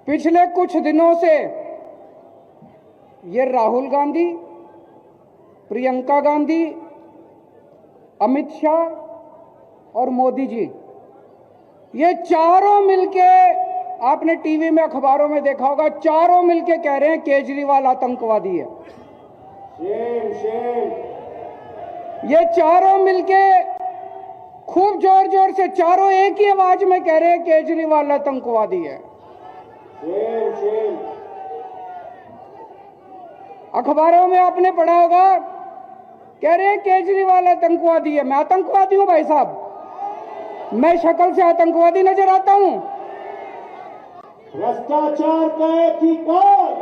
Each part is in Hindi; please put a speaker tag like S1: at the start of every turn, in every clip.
S1: पिछले कुछ दिनों से ये राहुल गांधी, प्रियंका गांधी, अमित शाह और मोदी जी, ये चारों मिलके, आपने टीवी में अखबारों में देखा होगा, चारों मिलके कह रहे हैं केजरीवाल आतंकवादी है। ये चारों मिलके खूब जोर जोर से, चारों एक ही आवाज में कह रहे हैं केजरीवाल आतंकवादी है। अखबारों में आपने पढ़ा होगा, कह रहे हैं केजरीवाल आतंकवादी है। मैं आतंकवादी हूं भाई साहब? मैं शक्ल से आतंकवादी नजर आता हूं?
S2: भ्रष्टाचार का एक ही काल,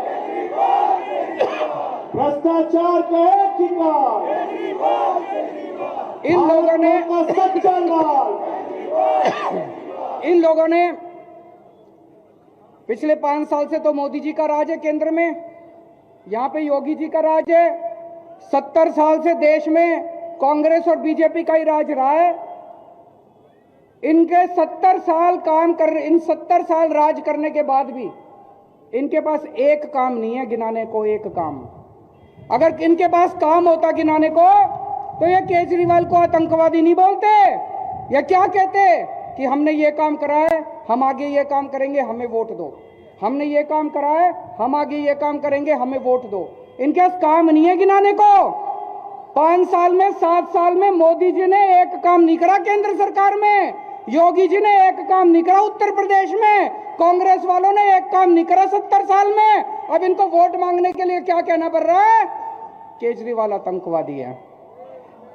S2: भ्रष्टाचार का एक ही काल,
S1: इन लोगों ने पिछले 5 साल से तो मोदी जी का राज है केंद्र में, यहां पे योगी जी का राज है। 70 साल से देश में कांग्रेस और बीजेपी का ही राज रहा है। इनके 70 साल इन 70 साल राज करने के बाद भी इनके पास एक काम नहीं है गिनाने को, एक काम। अगर इनके पास काम होता गिनाने को तो ये केजरीवाल को आतंकवादी नहीं बोलते। या क्या कहते कि हमने ये काम करा है, हम आगे ये काम करेंगे, हमें वोट दो। हमने ये काम करा है, हम आगे ये काम करेंगे, हमें वोट दो। इनके पास काम नहीं है गिनाने को। 5 साल में, 7 साल में मोदी जी ने एक काम नहीं करा केंद्र सरकार में, योगी जी ने एक काम नहीं करा उत्तर प्रदेश में, कांग्रेस वालों ने एक काम नहीं करा 70 साल में। अब इनको वोट मांगने के लिए क्या कहना पड़ रहा है? केजरीवाल आतंकवादी है।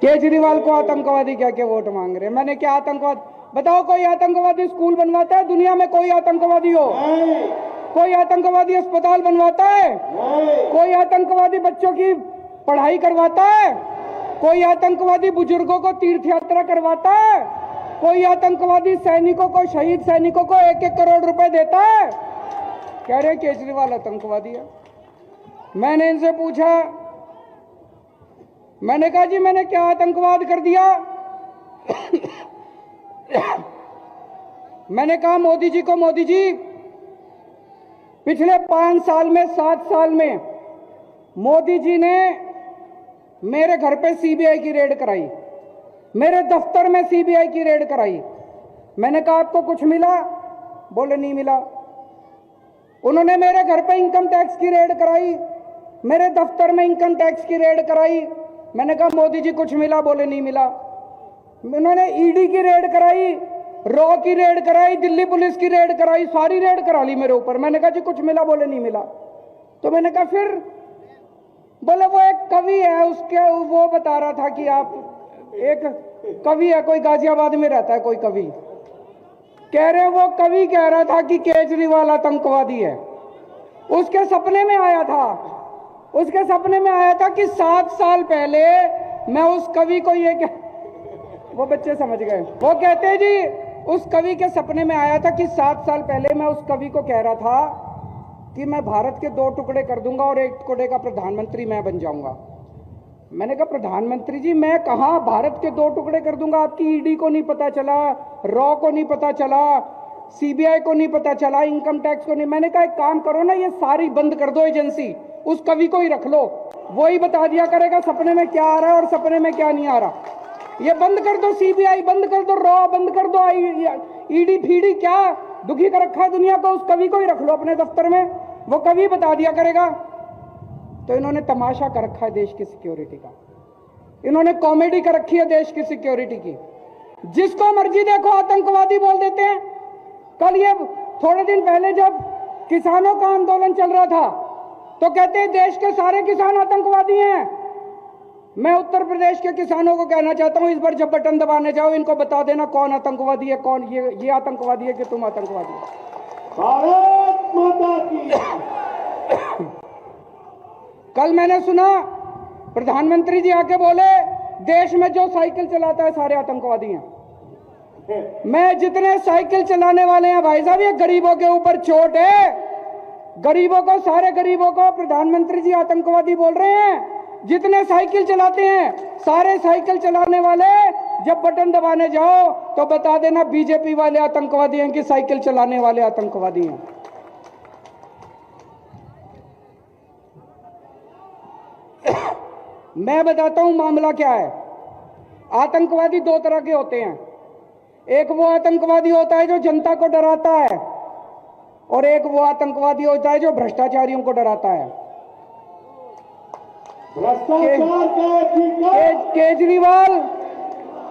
S1: केजरीवाल को आतंकवादी क्या के वोट मांग रहे हैं? मैंने क्या आतंकवाद बताओ? कोई आतंकवादी स्कूल बनवाता है दुनिया में? कोई आतंकवादी हो? कोई आतंकवादी अस्पताल बनवाता है? कोई आतंकवादी बच्चों की पढ़ाई करवाता है? कोई आतंकवादी बुजुर्गों को तीर्थ यात्रा करवाता है? कोई आतंकवादी सैनिकों को, शहीद सैनिकों को 1-1 करोड़ रुपए देता है? कह रहे केजरीवाल आतंकवादी है। मैंने इनसे पूछा, मैंने कहा जी मैंने क्या आतंकवाद कर दिया? मैंने कहा मोदी जी को, मोदी जी पिछले 5 साल में, 7 साल में मोदी जी ने मेरे घर पे सीबीआई की रेड कराई, मेरे दफ्तर में सीबीआई की रेड कराई। मैंने कहा आपको कुछ मिला? बोले नहीं मिला। उन्होंने मेरे घर पे इनकम टैक्स की रेड कराई, मेरे दफ्तर में इनकम टैक्स की रेड कराई। मैंने कहा मोदी जी कुछ मिला? बोले नहीं मिला। उन्होंने ईडी की रेड कराई, रॉ की रेड कराई, दिल्ली पुलिस की रेड कराई, सारी रेड करा ली मेरे ऊपर। मैंने कहा जी कुछ मिला? बोले नहीं मिला। तो मैंने कहा फिर? बोले वो एक कवि है, उसके वो बता रहा था कि आप एक कवि है, कोई गाजियाबाद में रहता है कोई कवि, कह रहे वो कवि कह रहा था कि केजरीवाल आतंकवादी है। उसके सपने में आया था, उसके सपने में आया था कि 7 साल पहले मैं उस कवि को ये वो बच्चे समझ गए। वो कहते जी उस कवि के सपने में आया था कि 7 साल पहले मैं उस कवि को कह रहा था कि मैं भारत के 2 टुकड़े कर दूंगा और 1 टुकड़े का प्रधानमंत्री मैं बन जाऊंगा। मैंने कहा प्रधानमंत्री जी मैं कहा भारत के 2 टुकड़े कर दूंगा? आपकी ईडी को नहीं पता चला, रॉ को नहीं पता चला, सीबीआई को नहीं पता चला, इनकम टैक्स को नहीं। मैंने कहा एक काम करो ना, ये सारी बंद कर दो एजेंसी, उस कवि को ही रख लो, वो ही बता दिया करेगा सपने में क्या आ रहा है और सपने में क्या नहीं आ रहा। ये बंद कर दो, सीबीआई बंद कर दो, रॉ बंद कर दो, ईडी फीडी क्या दुखी कर रखा है दुनिया को, उस कवि को ही रख लो अपने दफ्तर में, वो कवि बता दिया करेगा। तो इन्होंने तमाशा कर रखा है देश की सिक्योरिटी का, इन्होंने कॉमेडी कर रखी है देश की सिक्योरिटी की। जिसको मर्जी देखो आतंकवादी बोल देते हैं। कल ये थोड़े दिन पहले जब किसानों का आंदोलन चल रहा था तो कहते हैं देश के सारे किसान आतंकवादी हैं। मैं उत्तर प्रदेश के किसानों को कहना चाहता हूं, इस बार जब बटन दबाने जाओ इनको बता देना कौन आतंकवादी है, कौन ये आतंकवादी है कि तुम आतंकवादी हो।
S2: भारत माता की।
S1: कल मैंने सुना प्रधानमंत्री जी आके बोले देश में जो साइकिल चलाता है सारे आतंकवादी हैं। मैं जितने साइकिल चलाने वाले हैं भाई साहब, ये गरीबों के ऊपर चोट है। गरीबों को, सारे गरीबों को प्रधानमंत्री जी आतंकवादी बोल रहे हैं। जितने साइकिल चलाते हैं सारे साइकिल चलाने वाले जब बटन दबाने जाओ तो बता देना बीजेपी वाले आतंकवादी हैं कि साइकिल चलाने वाले आतंकवादी हैं। मैं बताता हूं मामला क्या है। आतंकवादी दो तरह के होते हैं। एक वो आतंकवादी होता है जो जनता को डराता है, और एक वो आतंकवादी होता है जो भ्रष्टाचारियों को डराता है।
S2: भ्रष्टाचार का ठिकाना।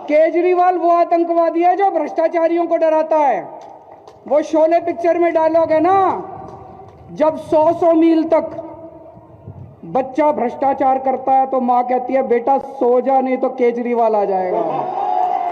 S1: केजरीवाल वो आतंकवादी है जो भ्रष्टाचारियों को डराता है। वो शोले पिक्चर में डायलॉग है ना, जब 100 मील तक बच्चा भ्रष्टाचार करता है तो मां कहती है बेटा सो जा, नहीं तो केजरीवाल आ जाएगा।